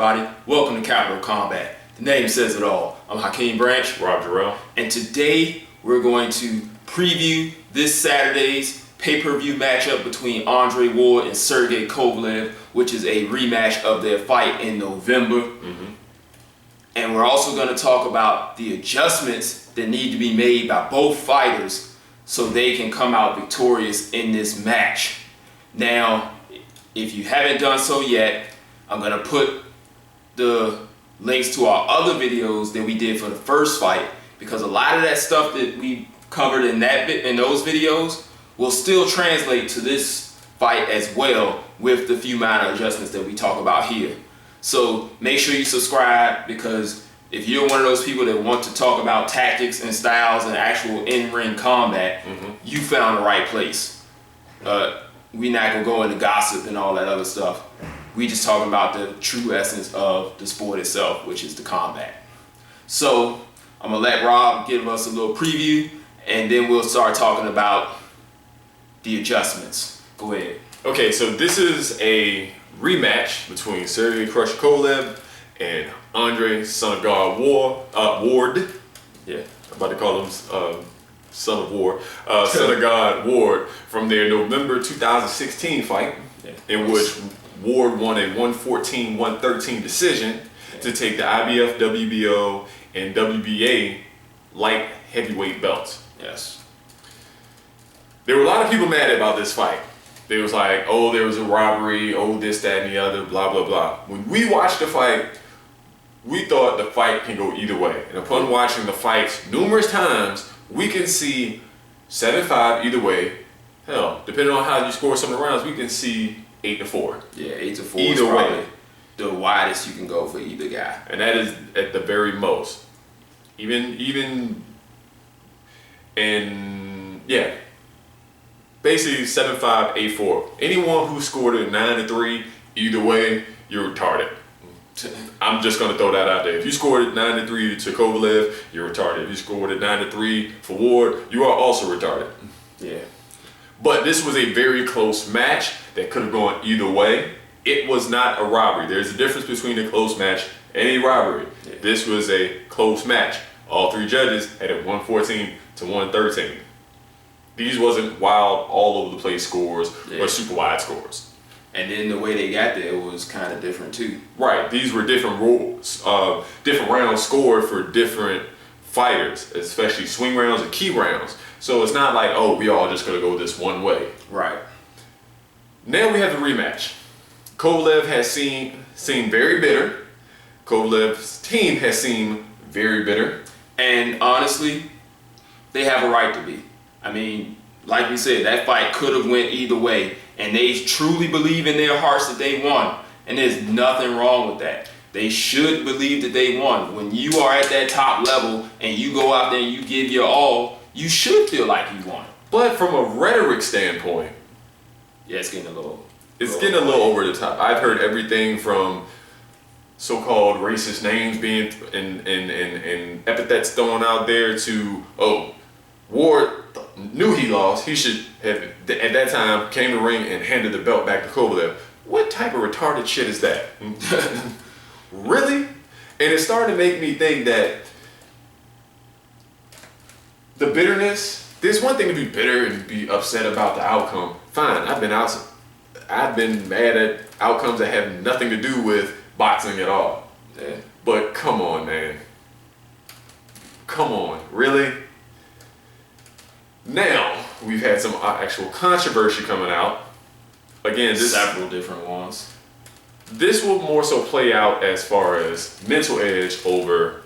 everybody? Welcome to Capital Combat. The name says it all. I'm Hakeem Rob, and today we're going to preview this Saturday's pay-per-view matchup between Andre Ward and Sergey Kovalev, which is a rematch of their fight in November. And we're also going to talk about the adjustments that need to be made by both fighters so they can come out victorious in this match. Now, if you haven't done so yet, I'm going to put the links to our other videos that we did for the first fight, because a lot of that stuff that we covered in those videos will still translate to this fight as well, with the few minor adjustments that we talk about here. So make sure you subscribe, because if you're one of those people that want to talk about tactics and styles and actual in-ring combat, you found the right place. We're not going to go into gossip and all that other stuff. We just talking about the true essence of the sport itself, which is the combat. So I'm going to let Rob give us a little preview, and then we'll start talking about the adjustments. Go ahead. Okay, so this is a rematch between Sergey Kovalev and Andre Son of God Ward. Yeah, I'm about to call him Son of War. Son of God Ward, from their November 2016 fight, in which Ward won a 114-113 decision to take the IBF, WBO, and WBA light heavyweight belts. Yes. There were a lot of people mad about this fight. They was like, oh, there was a robbery, oh, this, that, and the other, blah, blah, blah. When we watched the fight, we thought the fight can go either way. And upon watching the fights numerous times, we can see 7-5 either way. Hell, depending on how you score some of the rounds, we can see 8-4. Yeah, 8-4 either is probably way. The widest you can go for either guy. And that is at the very most. Even, and yeah. Basically 7-5, 8-4. Anyone who scored a 9-3 either way, you're retarded. I'm just gonna throw that out there. If you scored it 9-3 to Kovalev, you're retarded. If you scored it 9-3 for Ward, you are also retarded. Yeah. But this was a very close match that could have gone either way. It was not a robbery. There's a difference between a close match and a robbery. Yeah. This was a close match. All three judges had it 114-113. These wasn't wild, all over the place scores or super wide scores. And then the way they got there was kind of different too. Right, these were different rules, different rounds scored for different fighters, especially swing rounds and key rounds. So it's not like, oh, we all just gonna go this one way. Right. Now we have the rematch. Kovalev has seemed very bitter. Kovalev's team has seemed very bitter. And honestly, they have a right to be. I mean, like we said, that fight could have went either way, and they truly believe in their hearts that they won, and there's nothing wrong with that. They should believe that they won. When you are at that top level and you go out there and you give your all, you should feel like you won. But from a rhetoric standpoint, yeah, it's getting a little over the top. I've heard everything from so-called racist names being and epithets thrown out there to, oh, Ward knew he lost. He should have, at that time, came to the ring and handed the belt back to Kovalev. What type of retarded shit is that? Really? And it started to make me think that the bitterness, there's one thing to be bitter and be upset about the outcome. Fine, I've been mad at outcomes that have nothing to do with boxing at all. Yeah. But come on, man. Come on, really? Now, we've had some actual controversy coming out. Again, several different ones. This will more so play out as far as mental edge over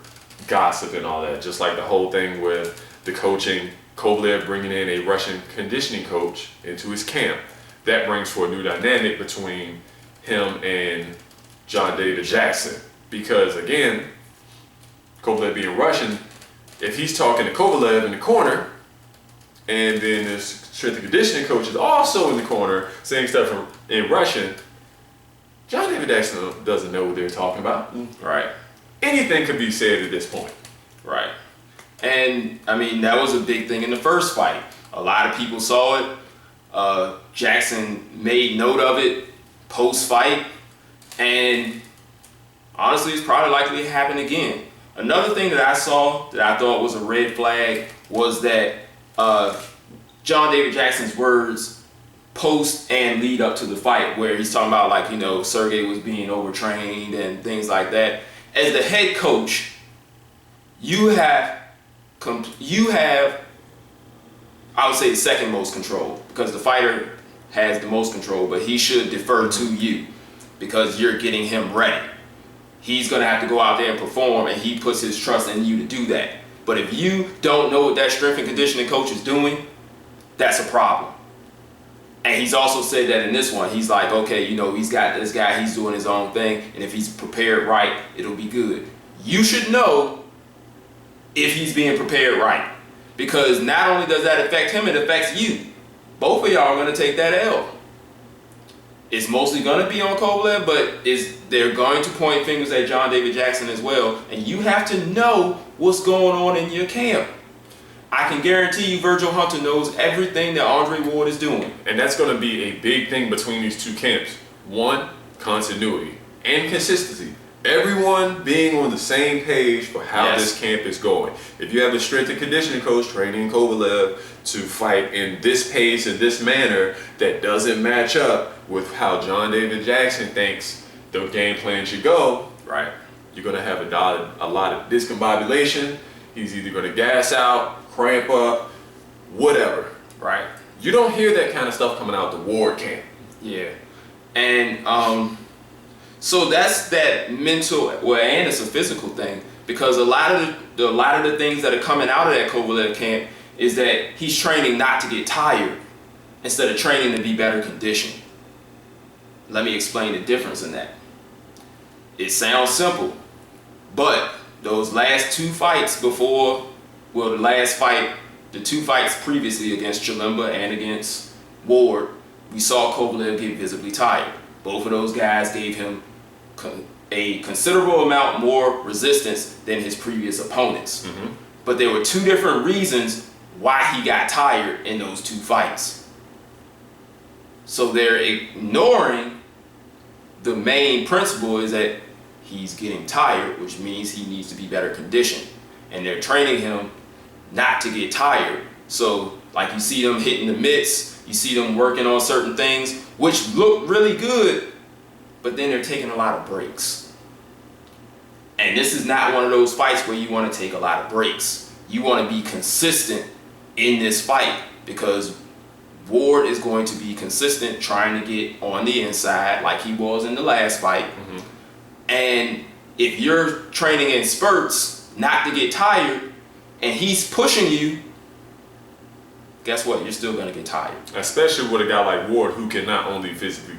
gossip and all that. Just like the whole thing with the coaching, Kovalev bringing in a Russian conditioning coach into his camp. That brings for a new dynamic between him and John David Jackson. Because again, Kovalev being Russian, if he's talking to Kovalev in the corner, and then the strength and conditioning coach is also in the corner saying stuff in Russian, John David Jackson doesn't know what they're talking about. Right. Anything could be said at this point. Right. And, I mean, that was a big thing in the first fight. A lot of people saw it. Jackson made note of it post-fight. And honestly, it's probably likely to happen again. Another thing that I saw that I thought was a red flag was that John David Jackson's words post and lead up to the fight, where he's talking about, like, Sergey was being overtrained and things like that. As the head coach, you have, I would say, the second most control, because the fighter has the most control, but he should defer to you because you're getting him ready. He's going to have to go out there and perform, and he puts his trust in you to do that. But if you don't know what that strength and conditioning coach is doing, that's a problem. And he's also said that in this one, he's like, okay, he's got this guy, he's doing his own thing, and if he's prepared right, it'll be good. You should know if he's being prepared right, because not only does that affect him, it affects you. Both of y'all are going to take that L. It's mostly going to be on Kovalev, but they're going to point fingers at John David Jackson as well, and you have to know what's going on in your camp. I can guarantee you Virgil Hunter knows everything that Andre Ward is doing. And that's going to be a big thing between these two camps. One, continuity and consistency. Everyone being on the same page for how this camp is going. If you have a strength and conditioning coach training Kovalev to fight in this pace and this manner that doesn't match up with how John David Jackson thinks the game plan should go, right, you're going to have a lot of discombobulation. He's either going to gas out, cramp up, whatever. Right. You don't hear that kind of stuff coming out the Ward camp. Yeah. And so that's that mental, and it's a physical thing, because a lot of the things that are coming out of that Kovalev camp is that he's training not to get tired instead of training to be better conditioned. Let me explain the difference in that. It sounds simple, but those last two fights before, the two fights previously against Chilemba and against Ward, we saw Kovalev get visibly tired. Both of those guys gave him a considerable amount more resistance than his previous opponents. Mm-hmm. But there were two different reasons why he got tired in those two fights. So they're ignoring the main principle is that he's getting tired, which means he needs to be better conditioned. And they're training him not to get tired. So, like, you see them hitting the mitts, you see them working on certain things, which look really good, but then they're taking a lot of breaks. And this is not one of those fights where you want to take a lot of breaks. You want to be consistent in this fight, because Ward is going to be consistent trying to get on the inside like he was in the last fight. Mm-hmm. And if you're training in spurts not to get tired and he's pushing you, guess what? You're still going to get tired. Especially with a guy like Ward, who can not only physically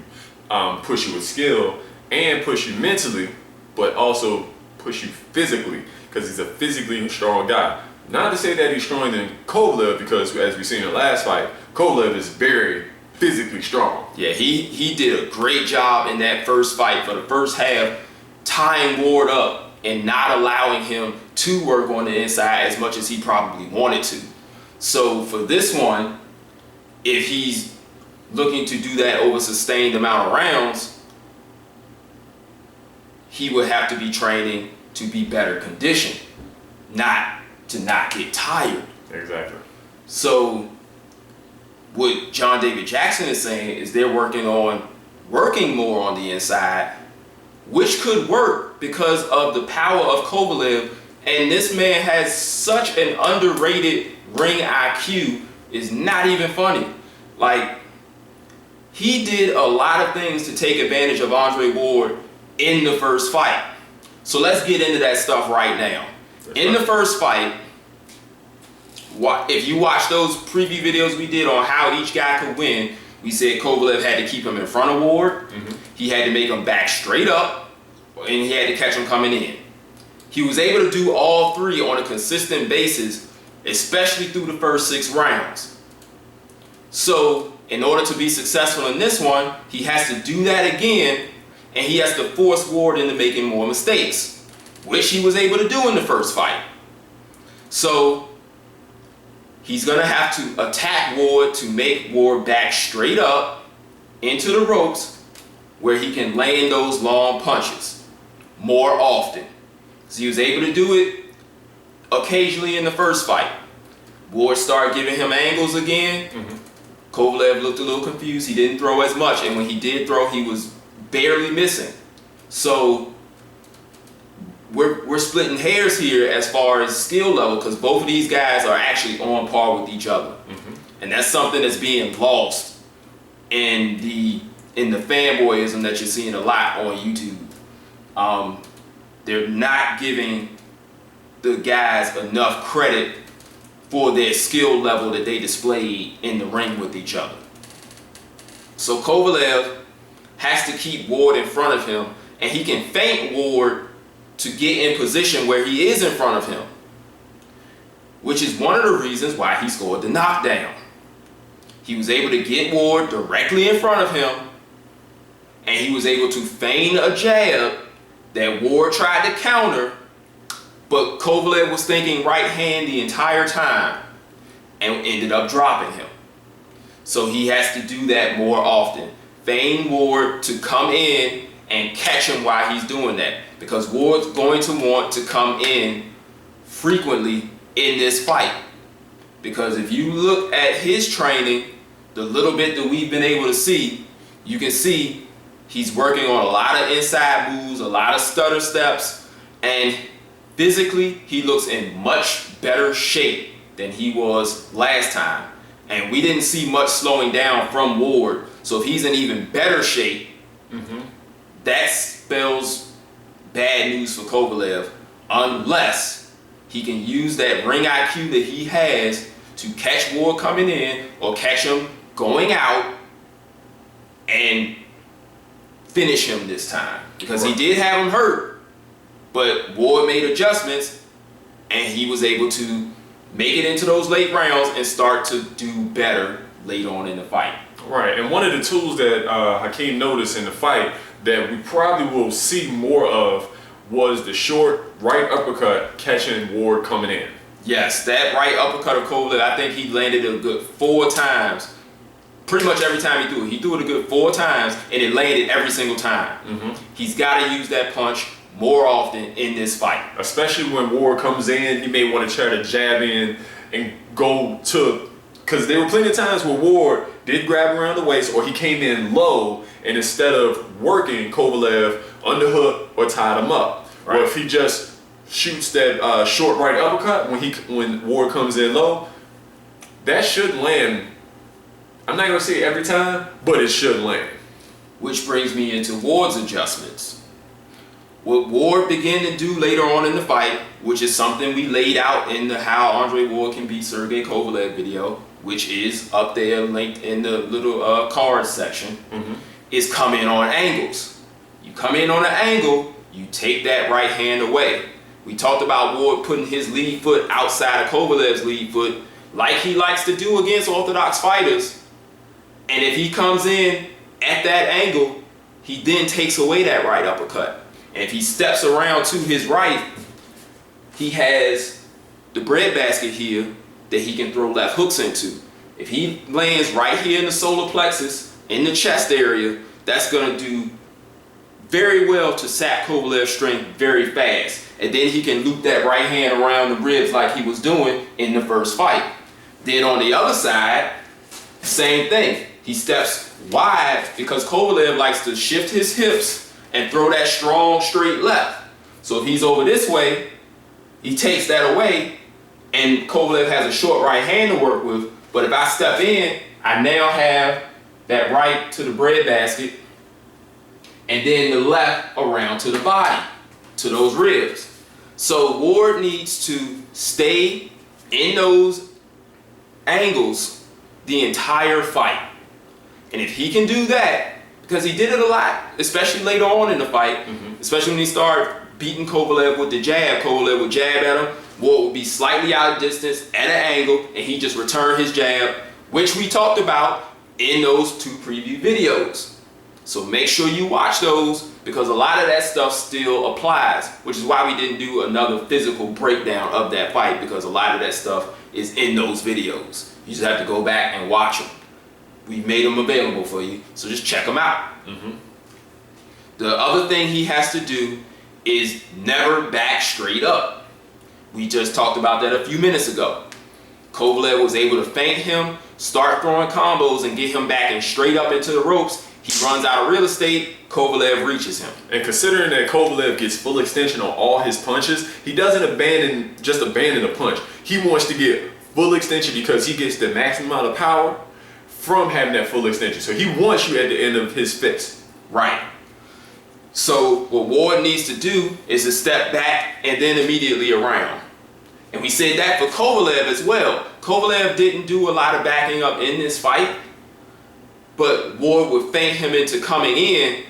push you with skill and push you mentally, but also push you physically, because he's a physically strong guy. Not to say that he's stronger than Kovalev, because as we seen in the last fight, Kovalev is very physically strong. Yeah, he did a great job in that first fight for the first half, tying Ward up and not allowing him to work on the inside as much as he probably wanted to. So for this one, if he's looking to do that over a sustained amount of rounds, he would have to be training to be better conditioned, not to not get tired. Exactly. So what John David Jackson is saying is they're working more on the inside, which could work because of the power of Kovalev. And this man has such an underrated ring IQ, is not even funny. Like, he did a lot of things to take advantage of Andre Ward in the first fight. So let's get into that stuff right now. In the first fight, if you watch those preview videos we did on how each guy could win, we said Kovalev had to keep him in front of Ward. Mm-hmm. He had to make him back straight up, and he had to catch him coming in. He was able to do all three on a consistent basis, especially through the first 6 rounds. So in order to be successful in this one, he has to do that again, and he has to force Ward into making more mistakes, which he was able to do in the first fight. So he's going to have to attack Ward to make Ward back straight up into the ropes where he can land those long punches. more often. So he was able to do it occasionally in the first fight. Ward started giving him angles again. Kovalev looked a little confused. He didn't throw as much, and when he did throw, he was barely missing. So we're splitting hairs here as far as skill level, because both of these guys are actually on par with each other. And that's something that's being lost in the fanboyism that you're seeing a lot on YouTube. They're not giving the guys enough credit for their skill level that they displayed in the ring with each other. So Kovalev has to keep Ward in front of him, and he can feint Ward to get in position where he is in front of him, which is one of the reasons why he scored the knockdown. He was able to get Ward directly in front of him, and he was able to feign a jab that Ward tried to counter, but Kovalev was thinking right hand the entire time and ended up dropping him. So he has to do that more often. Feign Ward to come in and catch him while he's doing that, because Ward's going to want to come in frequently in this fight. Because if you look at his training, the little bit that we've been able to see, you can see he's working on a lot of inside moves, a lot of stutter steps, and physically he looks in much better shape than he was last time. And we didn't see much slowing down from Ward. So if he's in even better shape, that spells bad news for Kovalev, unless he can use that ring IQ that he has to catch Ward coming in or catch him going out and finish him this time. Because he did have him hurt, but Ward made adjustments and he was able to make it into those late rounds and start to do better late on in the fight. Right, and one of the tools that Hakeem noticed in the fight that we probably will see more of was the short right uppercut catching Ward coming in. Yes, that right uppercut of Kovalev, I think he landed it a good 4 times. Pretty much every time he threw it. He threw it a good 4 times and it landed every single time. He's got to use that punch more often in this fight. Especially when Ward comes in, he may want to try to jab in and go to, because there were plenty of times where Ward did grab around the waist or he came in low, and instead of working, Kovalev underhook or tied him up. Right. Or if he just shoots that short right uppercut when Ward comes in low, that should land. I'm not going to say every time, but it should land. Which brings me into Ward's adjustments. What Ward began to do later on in the fight, which is something we laid out in the How Andre Ward Can Beat Sergey Kovalev video, which is up there linked in the little cards section, is come in on angles. You come in on an angle, you take that right hand away. We talked about Ward putting his lead foot outside of Kovalev's lead foot like he likes to do against orthodox fighters. And if he comes in at that angle, he then takes away that right uppercut. And if he steps around to his right, he has the breadbasket here that he can throw left hooks into. If he lands right here in the solar plexus, in the chest area, that's going to do very well to sap Kovalev's strength very fast. And then he can loop that right hand around the ribs like he was doing in the first fight. Then on the other side, same thing. He steps wide because Kovalev likes to shift his hips and throw that strong straight left. So if he's over this way, he takes that away and Kovalev has a short right hand to work with. But if I step in, I now have that right to the breadbasket and then the left around to the body, to those ribs. So Ward needs to stay in those angles the entire fight. And if he can do that, because he did it a lot, especially later on in the fight, especially when he started beating Kovalev with the jab, Kovalev would jab at him, Ward would be slightly out of distance at an angle, and he just returned his jab, which we talked about in those 2 preview videos. So make sure you watch those, because a lot of that stuff still applies, which is why we didn't do another physical breakdown of that fight, because a lot of that stuff is in those videos. You just have to go back and watch them. We made them available for you, so just check them out. The other thing he has to do is never back straight up. We just talked about that a few minutes ago. Kovalev was able to feint him, start throwing combos, and get him backing straight up into the ropes. He runs out of real estate, Kovalev reaches him. And considering that Kovalev gets full extension on all his punches, he doesn't abandon a punch. He wants to get full extension because he gets the maximum amount of power from having that full extension. So he wants you at the end of his fist. Right. So what Ward needs to do is to step back and then immediately around. And we said that for Kovalev as well. Kovalev didn't do a lot of backing up in this fight, but Ward would feint him into coming in,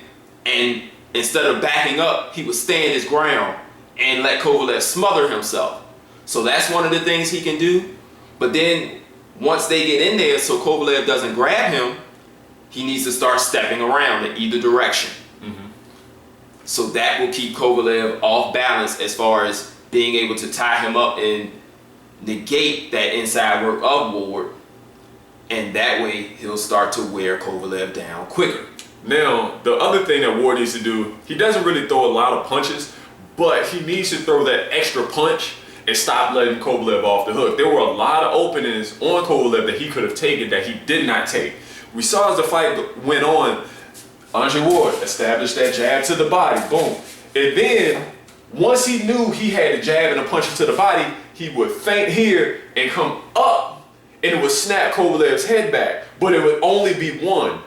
and instead of backing up, he would stand his ground and let Kovalev smother himself. So that's one of the things he can do. But then once they get in there, so Kovalev doesn't grab him, he needs to start stepping around in either direction. So that will keep Kovalev off balance as far as being able to tie him up and negate that inside work of Ward. And that way he'll start to wear Kovalev down quicker. Now, the other thing that Ward needs to do, he doesn't really throw a lot of punches, but he needs to throw that extra punch and stop letting Kovalev off the hook. There were a lot of openings on Kovalev that he could have taken that he did not take. We saw as the fight went on, Andre Ward established that jab to the body, boom. And then, once he knew he had a jab and a punch to the body, he would feint here and come up, and it would snap Kovalev's head back. But it would only be one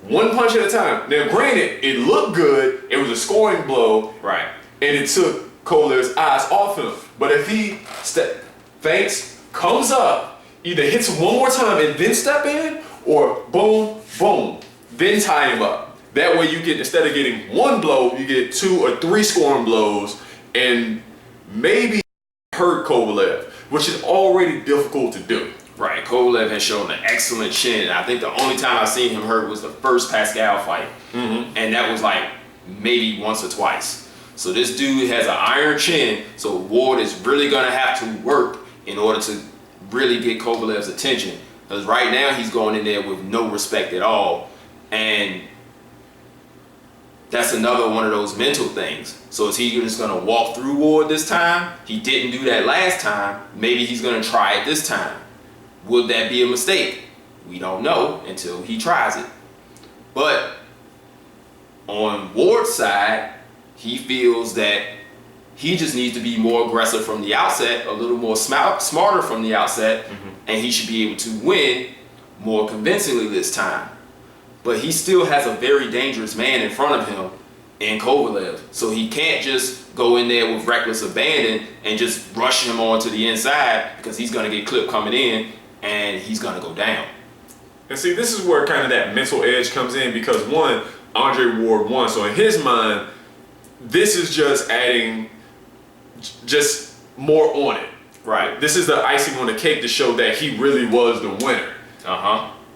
punch at a time. Now, granted, it looked good. It was a scoring blow, right? And it took Kovalev's eyes off him. But if he feints, comes up, either hits him one more time and then step in, or boom, boom, then tie him up. That way you get, instead of getting one blow, you get 2 or 3 scoring blows and maybe hurt Kovalev, which is already difficult to do. Right, Kovalev has shown an excellent chin. I think the only time I've seen him hurt was the first Pascal fight. And that was like maybe once or twice. So this dude has an iron chin, so Ward is really gonna have to work in order to really get Kovalev's attention. Because right now he's going in there with no respect at all. And that's another one of those mental things. So is he just gonna walk through Ward this time? He didn't do that last time. Maybe he's gonna try it this time. Would that be a mistake? We don't know until he tries it. But on Ward's side, he feels that he just needs to be more aggressive from the outset, a little more smarter from the outset, and he should be able to win more convincingly this time. But he still has a very dangerous man in front of him in Kovalev. So he can't just go in there with reckless abandon and just rush him onto the inside, because he's going to get clipped coming in and he's going to go down. And see, this is where kind of that mental edge comes in, because one, Andre Ward won. So in his mind, this is just adding just more on it. Right. This is the icing on the cake to show that he really was the winner.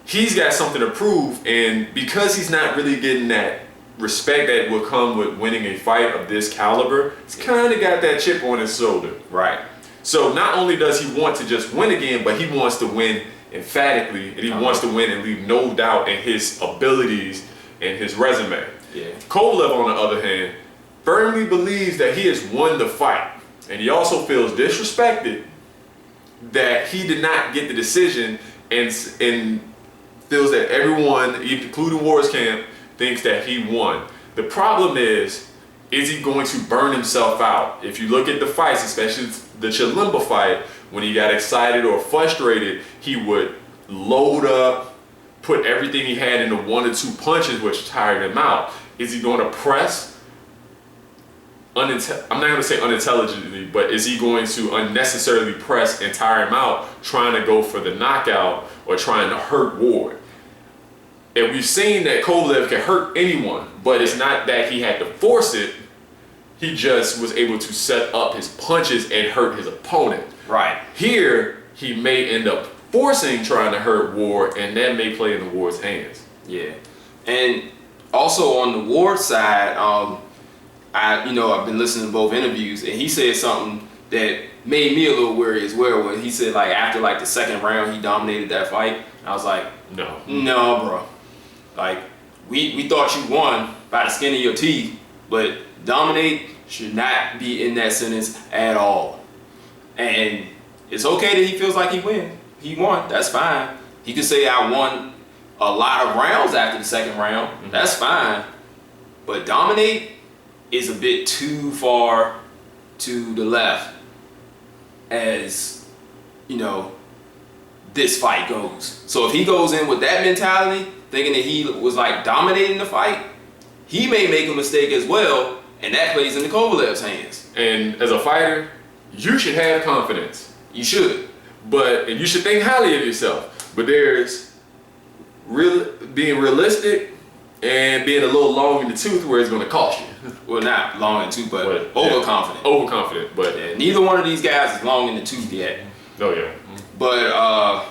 He's got something to prove, and because he's not really getting that respect that would come with winning a fight of this caliber, he's kind of got that chip on his shoulder. Right. So not only does he want to just win again, but he wants to win emphatically, and he wants to win and leave no doubt in his abilities and his resume. Kovalev, on the other hand, firmly believes that he has won the fight, and he also feels disrespected that he did not get the decision, and feels that everyone, including Ward's camp, thinks that he won. The problem is he going to burn himself out? If you look at the fights, especially the Chilimba fight, when he got excited or frustrated, he would load up, put everything he had into 1 or 2 punches, which tired him out. Is he going to press? I'm not going to say unintelligently, but is he going to unnecessarily press and tire him out, trying to go for the knockout or trying to hurt Ward? And we've seen that Kovalev can hurt anyone, but it's not that he had to force it. He just was able to set up his punches and hurt his opponent. Right. Here, he may end up forcing trying to hurt Ward, and that may play into Ward's hands. Yeah. And also on the Ward side, I've been listening to both interviews, and he said something that made me a little worried as well. When he said, like, after like the second round, he dominated that fight. I was like, no, bro. Like, we thought you won by the skin of your teeth, but Dominate should not be in that sentence at all. And it's okay that he feels like he won. That's fine. He could say I won a lot of rounds after the second round. Mm-hmm. That's fine. But dominate is a bit too far to the left as, you know, this fight goes. So if he goes in with that mentality, thinking that he was like dominating the fight, he may make a mistake as well, and that plays into Kovalev's hands. And as a fighter, you should have confidence. You should. And you should think highly of yourself. But there's being realistic and being a little long in the tooth where it's going to cost you. Well, not long in the tooth, but overconfident. Overconfident, but yeah, neither one of these guys is long in the tooth yet. Oh yeah. But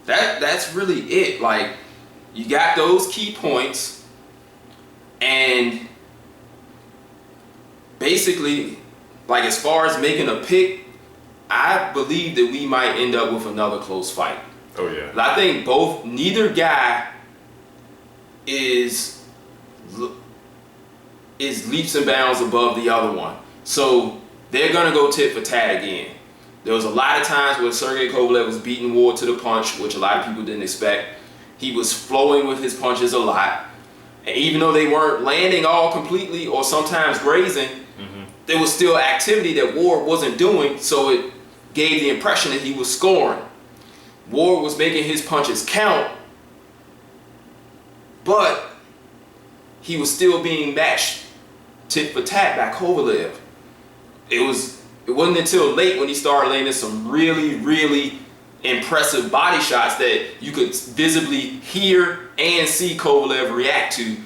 that's really it. Like, you got those key points, and basically, like, as far as making a pick, I believe that we might end up with another close fight. Oh yeah. I think neither guy is leaps and bounds above the other one. So they're gonna go tit for tat again. There was a lot of times where Sergey Kovalev was beating Ward to the punch, which a lot of people didn't expect. He was flowing with his punches a lot. And even though they weren't landing all completely or sometimes grazing, there was still activity that Ward wasn't doing, so it gave the impression that he was scoring. Ward was making his punches count, but he was still being matched tit for tat by Kovalev. It wasn't until late when he started landing some really, really impressive body shots that you could visibly hear and see Kovalev react to,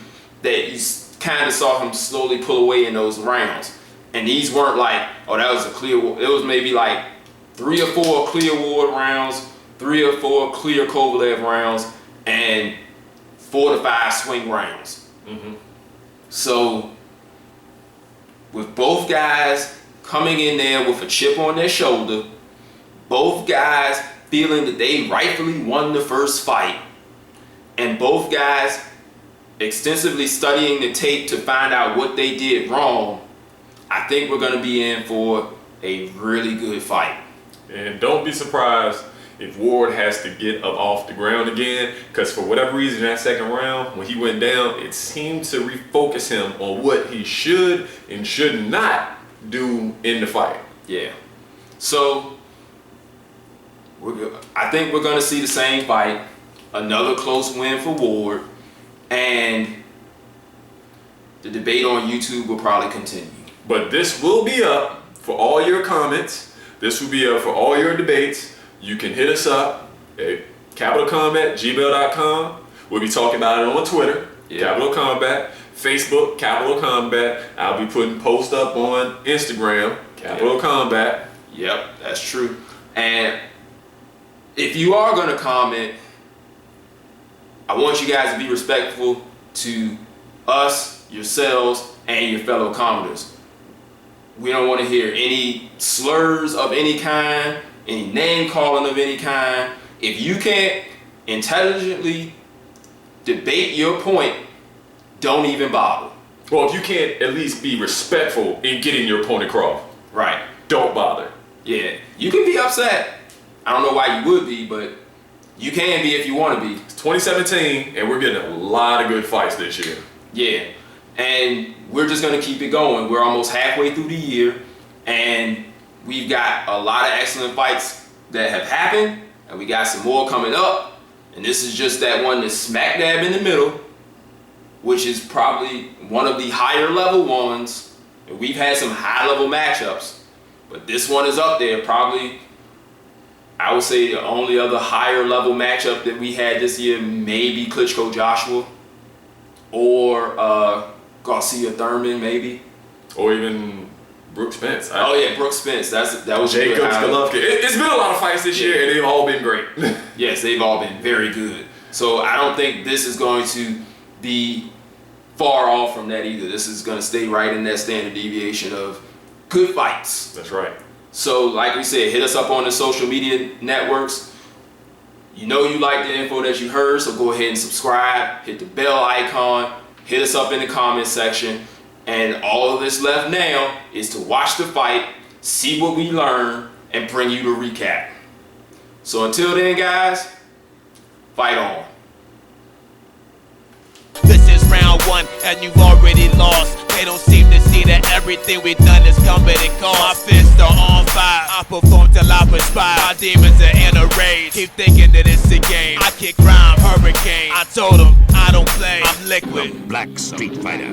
that you kind of saw him slowly pull away in those rounds. And these weren't like, oh, that was a clear. It was maybe like 3 or 4 clear Ward rounds, 3 or 4 clear Kovalev rounds, and 4 to 5 swing rounds. So with both guys coming in there with a chip on their shoulder, both guys feeling that they rightfully won the first fight, and both guys extensively studying the tape to find out what they did wrong, I think we're going to be in for a really good fight. And don't be surprised if Ward has to get up off the ground again, because for whatever reason, that second round, when he went down, it seemed to refocus him on what he should and should not do in the fight. Yeah. So I think we're going to see the same fight, another close win for Ward, and the debate on YouTube will probably continue. But this will be up for all your comments. This will be up for all your debates. You can hit us up at CapitalofCombat@gmail.com. We'll be talking about it on Twitter, Capital of Combat, Facebook, Capital of Combat. I'll be putting posts up on Instagram, Capital of Combat. Yep, that's true. And if you are going to comment, I want you guys to be respectful to us, yourselves, and your fellow commenters. We don't want to hear any slurs of any kind, any name calling of any kind. If you can't intelligently debate your point, don't even bother. Well, if you can't at least be respectful in getting your point across, right, don't bother. Yeah, you can be upset. I don't know why you would be, but you can be if you want to be. It's 2017, and we're getting a lot of good fights this year. Yeah, and we're just going to keep it going. We're almost halfway through the year, and we've got a lot of excellent fights that have happened, and we got some more coming up. And this is just that one that's smack dab in the middle, which is probably one of the higher level ones. And we've had some high level matchups, but this one is up there. Probably, I would say the only other higher level matchup that we had this year, maybe Klitschko Joshua, or Garcia Thurman, maybe, or even Brooks Spence. Brooks Spence. That was Jacobs, Golovkin. It's been a lot of fights this year, and they've all been great. Yes, they've all been very good. So I don't think this is going to be far off from that either. This is going to stay right in that standard deviation of good fights. That's right. So like we said, hit us up on the social media networks. You know you like the info that you heard, so go ahead and subscribe. Hit the bell icon. Hit us up in the comment section. And all of this left now is to watch the fight, see what we learn, and bring you the recap. So until then, guys, fight on. This is round one, and you've already lost. They don't seem to see that everything we've done is coming and cost. My fists are on fire, I perform till I perspire. My demons are in a rage, keep thinking that it's a game. I kick rhyme, hurricane. I told them I don't play, I'm liquid. Black Street Fighter.